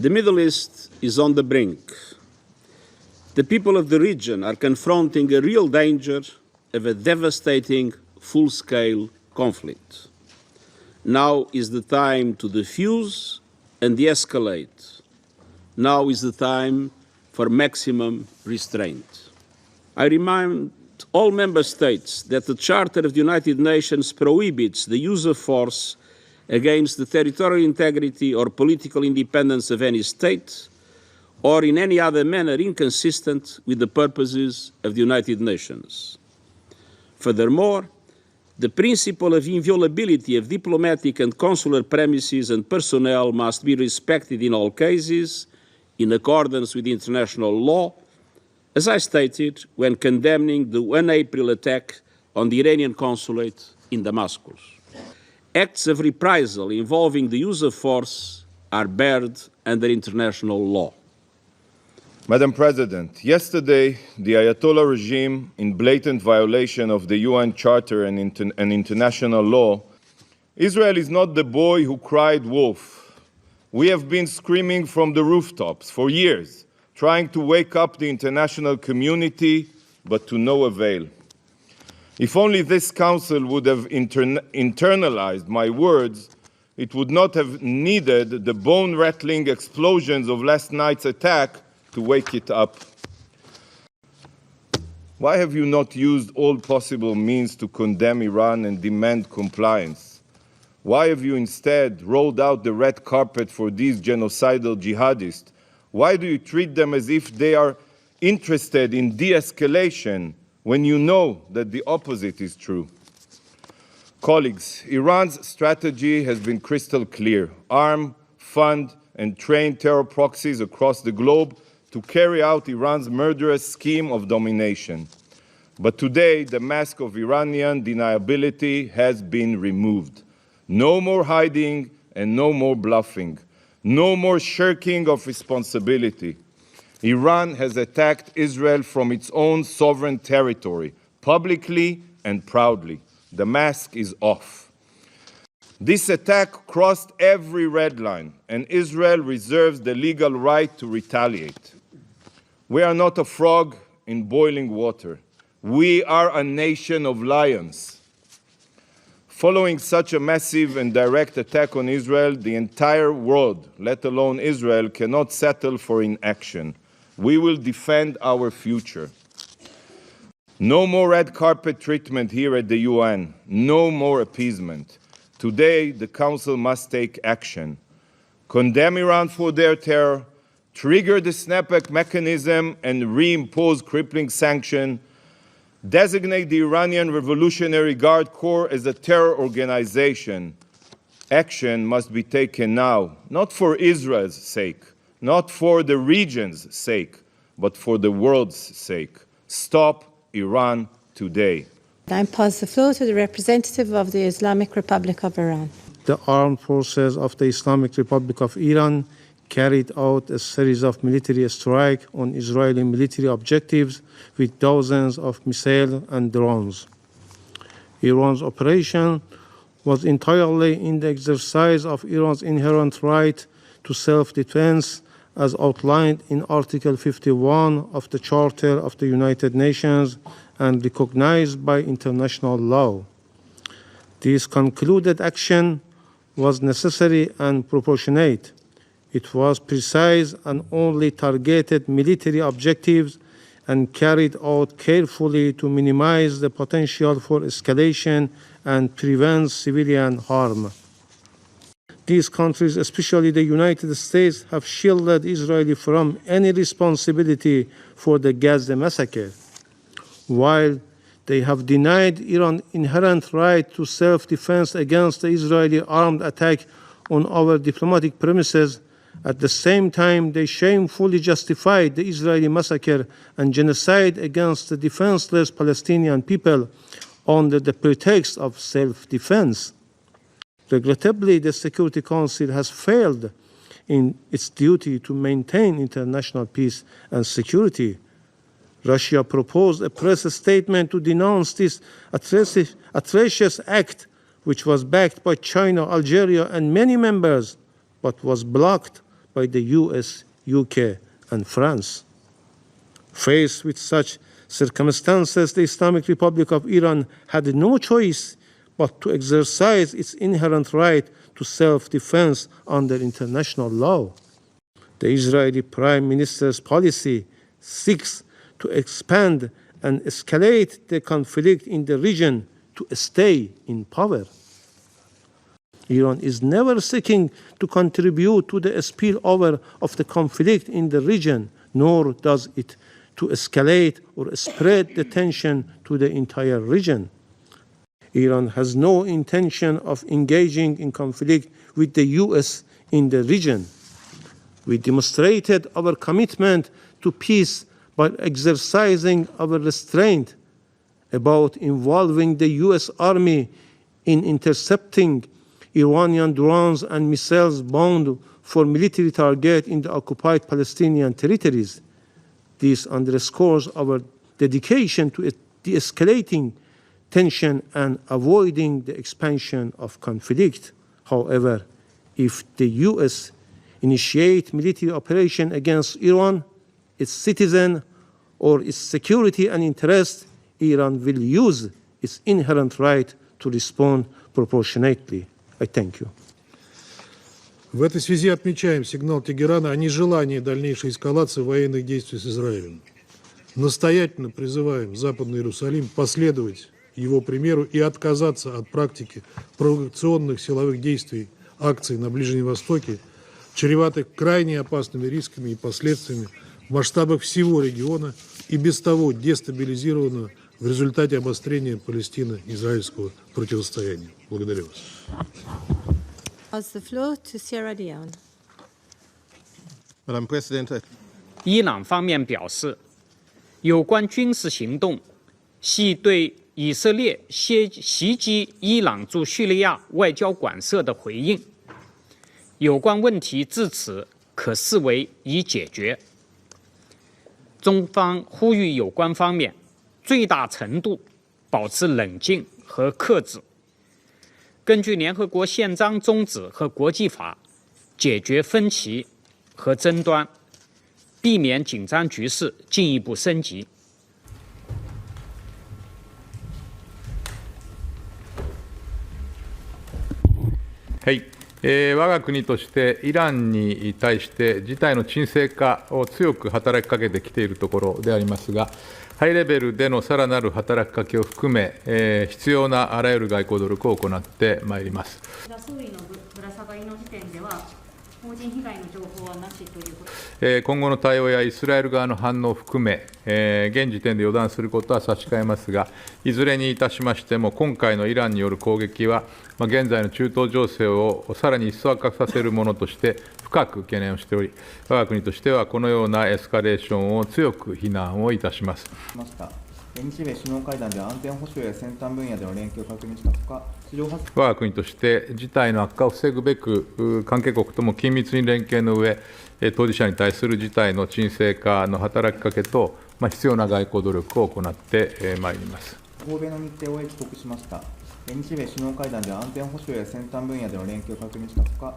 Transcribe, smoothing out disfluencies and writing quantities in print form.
The Middle East is on the brink. The people of the region are confronting a real danger of a devastating, full-scale conflict. Now is the time to defuse and de-escalate. Now is the time for maximum restraint. I remind all member states that the Charter of the United Nations prohibits the use of force against the territorial integrity or political independence of any state, or in any other manner inconsistent with the purposes of the United Nations. Furthermore, the principle of inviolability of diplomatic and consular premises and personnel must be respected in all cases, in accordance with international law, as I stated when condemning the 1 April attack on the Iranian consulate in Damascus. Acts of reprisal involving the use of force are barred under international law. Madam President, yesterday the Ayatollah regime, in blatant violation of the UN Charter and international law, Israel is not the boy who cried wolf. We have been screaming from the rooftops for years, trying to wake up the international community, but to no avail. If only this Council would have internalized my words, it would not have needed the bone-rattling explosions of last night's attack to wake it up. Why have you not used all possible means to condemn Iran and demand compliance? Why have you instead rolled out the red carpet for these genocidal jihadists? Why do you treat them as if they are interested in de-escalation when you know that the opposite is true? Colleagues, Iran's strategy has been crystal clear: arm, fund, and train terror proxies across the globe to carry out Iran's murderous scheme of domination. But today, the mask of Iranian deniability has been removed. No more hiding and no more bluffing. No more shirking of responsibility. Iran has attacked Israel from its own sovereign territory, publicly and proudly. The mask is off. This attack crossed every red line, and Israel reserves the legal right to retaliate. We are not a frog in boiling water. We are a nation of lions. Following such a massive and direct attack on Israel, the entire world, let alone Israel, cannot settle for inaction. We will defend our future. No more red carpet treatment here at the UN. No more appeasement. Today, the Council must take action. Condemn Iran for their terror, trigger the snapback mechanism and reimpose crippling sanction, designate the Iranian Revolutionary Guard Corps as a terror organization. Action must be taken now, not for Israel's sake, not for the region's sake, but for the world's sake. Stop Iran today. I pass the floor to the representative of the Islamic Republic of Iran. The armed forces of the Islamic Republic of Iran carried out a series of military strikes on Israeli military objectives with dozens of missiles and drones. Iran's operation was entirely in the exercise of Iran's inherent right to self-defense as outlined in Article 51 of the Charter of the United Nations and recognized by international law. This concluded action was necessary and proportionate. It was precise and only targeted military objectives and carried out carefully to minimize the potential for escalation and prevent civilian harm. These countries, especially the United States, have shielded Israel from any responsibility for the Gaza massacre, while they have denied Iran inherent right to self-defense against the Israeli armed attack on our diplomatic premises. At the same time, they shamefully justified the Israeli massacre and genocide against the defenseless Palestinian people under the pretext of self-defense. Regrettably, the Security Council has failed in its duty to maintain international peace and security. Russia proposed a press statement to denounce this atrocious act, which was backed by China, Algeria, and many members, but was blocked by the US, UK, and France. Faced with such circumstances, the Islamic Republic of Iran had no choice but to exercise its inherent right to self-defense under international law. The Israeli Prime Minister's policy seeks to expand and escalate the conflict in the region to stay in power. Iran is never seeking to contribute to the spillover of the conflict in the region, nor does it to escalate or spread the tension to the entire region. Iran has no intention of engaging in conflict with the US in the region. We demonstrated our commitment to peace by exercising our restraint about involving the US Army in intercepting Iranian drones and missiles bound for military targets in the occupied Palestinian territories. This underscores our dedication to de-escalating tension and avoiding the expansion of conflict. However, if the US initiate military operation against Iran, its citizen, or its security and interest, Iran will use its inherent right to respond proportionately. I thank you. В этой связи отмечаем сигнал Тегерана о нежелании дальнейшей эскалации военных действий с Израилем. Настоятельно призываем Западный Иерусалим последовать его примеру и отказаться от практики провокационных силовых действий, акций на Ближнем Востоке, чреватых крайне опасными рисками и последствиями в масштабах всего региона и без того дестабилизированного в результате обострения палестино-израильского противостояния. Благодарю вас. The floor to Sierra Leone. Madam President, 伊朗方面表示，有关军事行动系对以色列袭击伊朗驻叙利亚外交馆舍的回应。有关问题至此可视为已解决。中方呼吁有关方面最大程度保持冷静和克制，根据联合国宪章宗旨和国际法解决分歧和争端，避免紧张局势进一步升级。はい、我が国としてイランに対して事態の沈静化を強く働きかけてきているところでありますが、ハイレベルでのさらなる働きかけを含め、必要なあらゆる外交努力を行ってまいります。総理のぶら下がりの時点では、邦人被害の情報はなしということ。今後の対応やイスラエル側の反応を含め、現時点で予断することは差し控えますが、いずれにいたしましても、今回のイランによる攻撃は、現在の中東情勢をさらに一層悪化させるものとして深く懸念をしており、我が国としてはこのようなエスカレーションを強く非難をいたします。日米首脳会談では安全保障や先端分野での連携を確認したほか、我が国として事態の悪化を防ぐべく、関係国とも緊密に連携の上、当事者に対する事態の沈静化の働きかけと、必要な外交努力を行ってまいります。訪米の日程を終え帰国しました。日米首脳会談では安全保障や先端分野での連携を確認したほか、